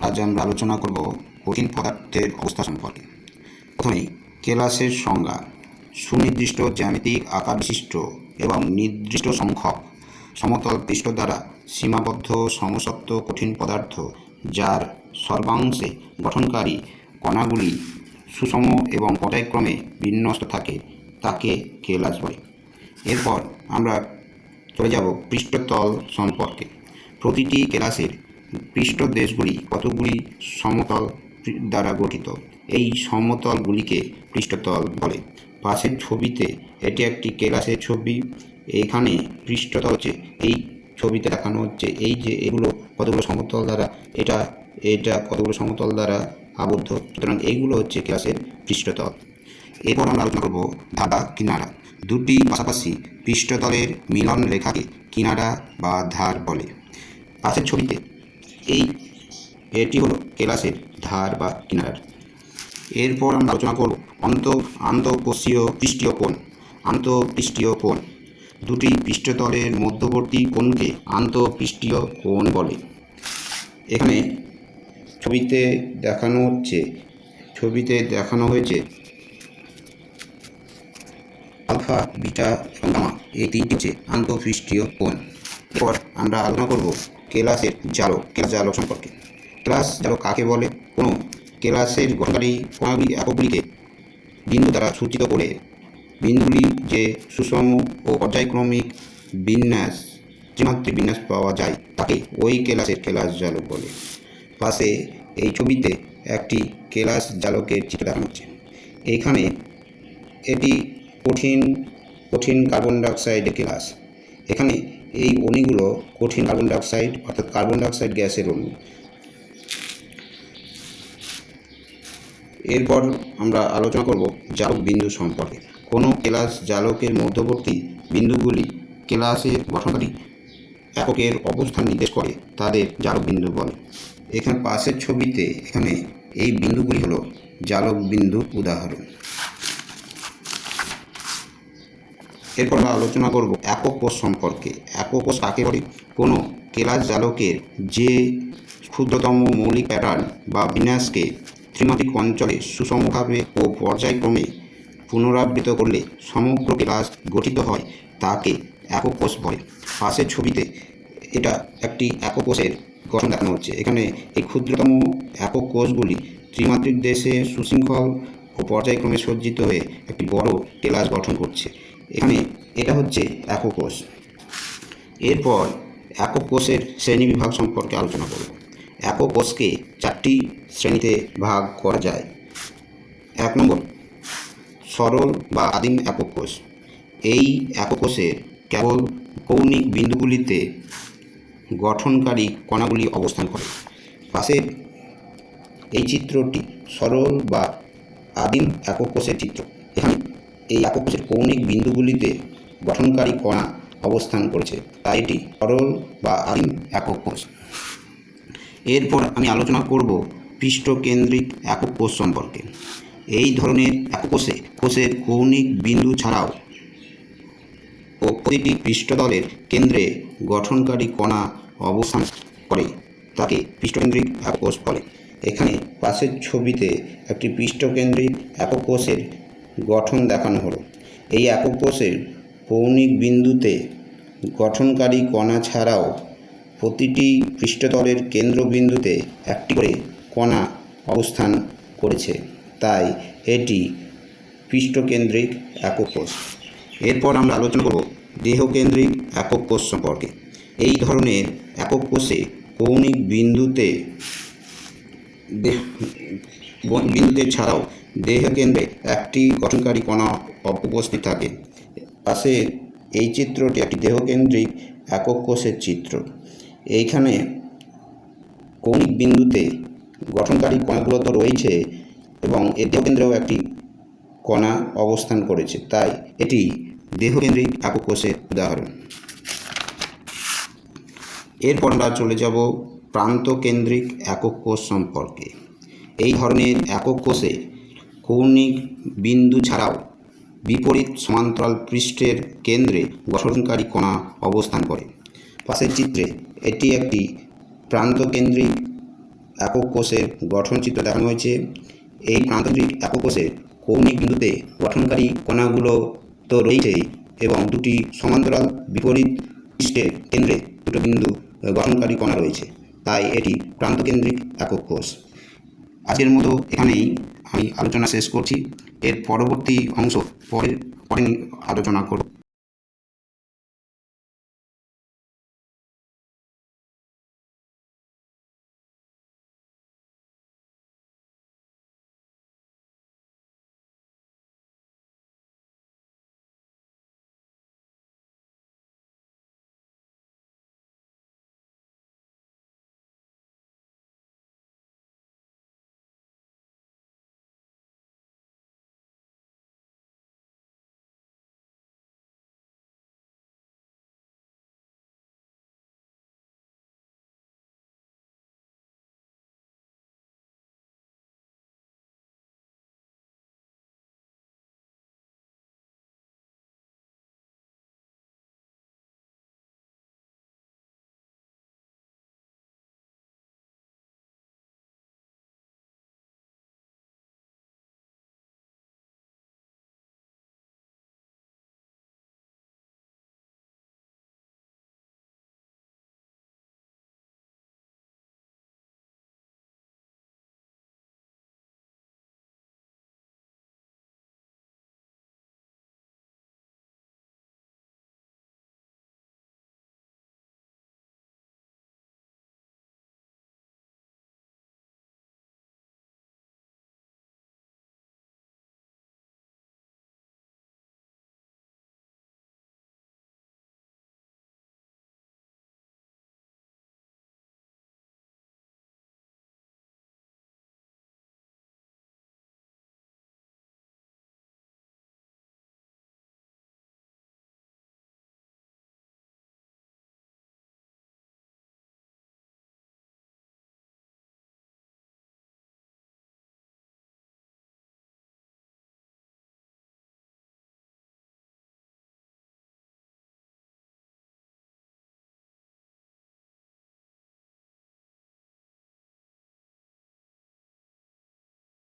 আজ আমরা আলোচনা করব কঠিন পদার্থের অবস্থা সম্পর্কে। প্রথমেই কেলাসের সংজ্ঞা: সুনির্দিষ্ট জ্যামিতিক আকার বিশিষ্ট এবং নির্দিষ্ট সংখ্যক সমতল পৃষ্ঠ দ্বারা সীমাবদ্ধ সমসত্ব কঠিন পদার্থ, যার সর্বাংশে গঠনকারী কণাগুলি সুষম এবং পর্যায়ক্রমে বিন্যস্ত থাকে, তাকে কেলাস বলে। এরপর আমরা চলে যাব পৃষ্ঠতল সম্পর্কে। প্রতিটি কেলাসের পৃষ্ঠদেশগুলি কতগুলি সমতল দ্বারা গঠিত। এই সমতলগুলিকে পৃষ্ঠতল বলে। পাশের ছবিতে এটি একটি কেলাসের ছবি। এখানে পৃষ্ঠতল হচ্ছে, এই ছবিতে দেখানো হচ্ছে এই যে এগুলো কতগুলো সমতল দ্বারা এটা কতগুলো সমতল দ্বারা আবদ্ধ, সুতরাং এইগুলো হচ্ছে কেলাসের পৃষ্ঠতল। এরপর আমরা আলোচনা করব ধারা কিনারা। দুটি পাশাপাশি পৃষ্ঠতলের মিলন রেখাকে কিনারা বা ধার বলে। পাশের ছবিতে এটি হলো কেলাসের ধার বা কিনারা। এরপর আমরা আলোচনা করব আন্তঃপৃষ্ঠীয় কোণ। আন্তঃপৃষ্ঠীয় কোণ দুটি পৃষ্ঠতলের মধ্যবর্তী কোণকে আন্তঃপৃষ্ঠীয় কোণ বলে। এখানে ছবিতে দেখানো হয়েছে আলফা, বিটা এবং গামা, এই তিনটি হচ্ছে আন্তঃপৃষ্ঠীয় কোণ। এরপর আমরা আলোচনা করব কেলাসের জালক সম্পর্কে। কেলাস জালক কাকে বলে? কোনো কেলাসের গঠনকারী কণাগুলি এককগুলিকে বিন্দু দ্বারা সূচিত করে বিন্দুগুলি যে সুষম ও পর্যায়ক্রমিক ত্রিমাত্রিক বিন্যাস পাওয়া যায়, তাকে ওই কেলাসের কেলাস জালক বলে। পাশে এই ছবিতে একটি কেলাস জালকের চিত্র দেখানো হচ্ছে। এখানে এটি কঠিন কার্বন ডাইঅক্সাইডের কেলাস। এখানে এই অণুগুলো কঠিন কার্বন ডাইঅক্সাইড অর্থাৎ কার্বন ডাইঅক্সাইড গ্যাসের অণু। এরপর আমরা আলোচনা করব জালক বিন্দু সম্পর্কে। কোনো কেলাস জালকের মধ্যবর্তী বিন্দুগুলি কেলাসের গঠনকারী এককের অবস্থান নির্দেশ করে, তাদের জালক বিন্দু বলে। এখানে পাশের ছবিতে এই বিন্দুগুলি হলো জালক বিন্দুর উদাহরণ। এরপর আমরা আলোচনা করব একক কোষ সম্পর্কে। একক কোষ কাকে বলে? কোনো কেলাস জালকের যে ক্ষুদ্রতম মৌলিক প্যাটার্ন বা বিন্যাসকে ত্রিমাত্রিক অঞ্চলে সুষমভাবে ও পর্যায়ক্রমে পুনরাবৃত্ত করলে সমগ্র কেলাস গঠিত হয়, তাকে একক কোষ বলে। পাশের ছবিতে এটা একটি একক কোষের গঠন দেখানো হচ্ছে। এখানে এই ক্ষুদ্রতম একক কোষগুলি ত্রিমাত্রিক দেশে সুশৃঙ্খল ও পর্যায়ক্রমে সজ্জিত হয়ে একটি বড় কেলাস গঠন করছে। এখানে এটা হচ্ছে একক কোষ। এরপর একক কোষের শ্রেণীবিভাগ সম্পর্কে আলোচনা করব। একক কোষকে 4টি শ্রেণীতে ভাগ করা যায়। 1 নম্বর, সরল বা আদিম একক কোষ। এই একক কোষের কেবল কৌণিক বিন্দুগুলিতে গঠনকারী কণাগুলি অবস্থান করে। পাশের এই চিত্রটি সরল বা আদিম একক কোষের চিত্র। এখানে এই একক কোষের কৌণিক বিন্দুগুলিতে গঠনকারী কণা অবস্থান করেছে, তাই এটি সরল বা আদিম একক কোষ। এরপর আমি আলোচনা করব পৃষ্ঠকেন্দ্রিক একক কোষ সম্পর্কে। এই ধরনের একক কোষের কৌণিক বিন্দু ছাড়াও ও প্রতিটি পৃষ্ঠতলের কেন্দ্রে গঠনকারী কণা অবস্থান করে, তাকে পৃষ্ঠকেন্দ্রিক একক কোষ বলে। এখানে পাশের ছবিতে একটি পৃষ্ঠকেন্দ্রিক একক কোষের গঠন দেখানো হলো। এই একক কোষের কৌণিক বিন্দুতে গঠনকারী কণা ছাড়াও প্রতিটি পৃষ্ঠতলের কেন্দ্রবিন্দুতে একটি করে কণা অবস্থান করেছে, তাই এটি পৃষ্ঠকেন্দ্রিক একক কোষ। এরপর আমরা আলোচনা করব দেহকেন্দ্রিক একক কোষ সম্পর্কে। এই ধরনের একক কোষে কৌণিক বিন্দুতে ছাড়াও দেহকেন্দ্রে একটি গঠনকারী কণা উপস্থিত থাকে। পাশে এই চিত্রটি একটি দেহকেন্দ্রিক একক কোষের চিত্র। এইখানে কৌণিক বিন্দুতে গঠনকারী কণাগুলো তো রয়েছে এবং এর দেহকেন্দ্রেও একটি কণা অবস্থান করেছে, তাই এটি দেহকেন্দ্রিক একক কোষের উদাহরণ। এরপর আমরা চলে যাব প্রান্তকেন্দ্রিক একক কোষ সম্পর্কে। এই ধরনের একক কোষে কৌণিক বিন্দু ছাড়াও বিপরীত সমান্তরাল পৃষ্ঠের কেন্দ্রে গঠনকারী কণা অবস্থান করে। পাশের চিত্রে এটি একটি প্রান্তকেন্দ্রিক একক কোষের গঠনচিত্র দেখানো হয়েছে। এই প্রান্তকেন্দ্রিক একক কোষের কৌণিক বিন্দুতে গঠনকারী কণাগুলো তো রয়েছেই এবং দুটি সমান্তরাল বিপরীত পৃষ্ঠের কেন্দ্রে দুটো বিন্দু গঠনকারী কণা রয়েছে, তাই এটি প্রান্তকেন্দ্রিক একক কোষ। আজকের মতো এখানেই আমি আলোচনা শেষ করছি। এর পরবর্তী অংশ পরে আলোচনা করব।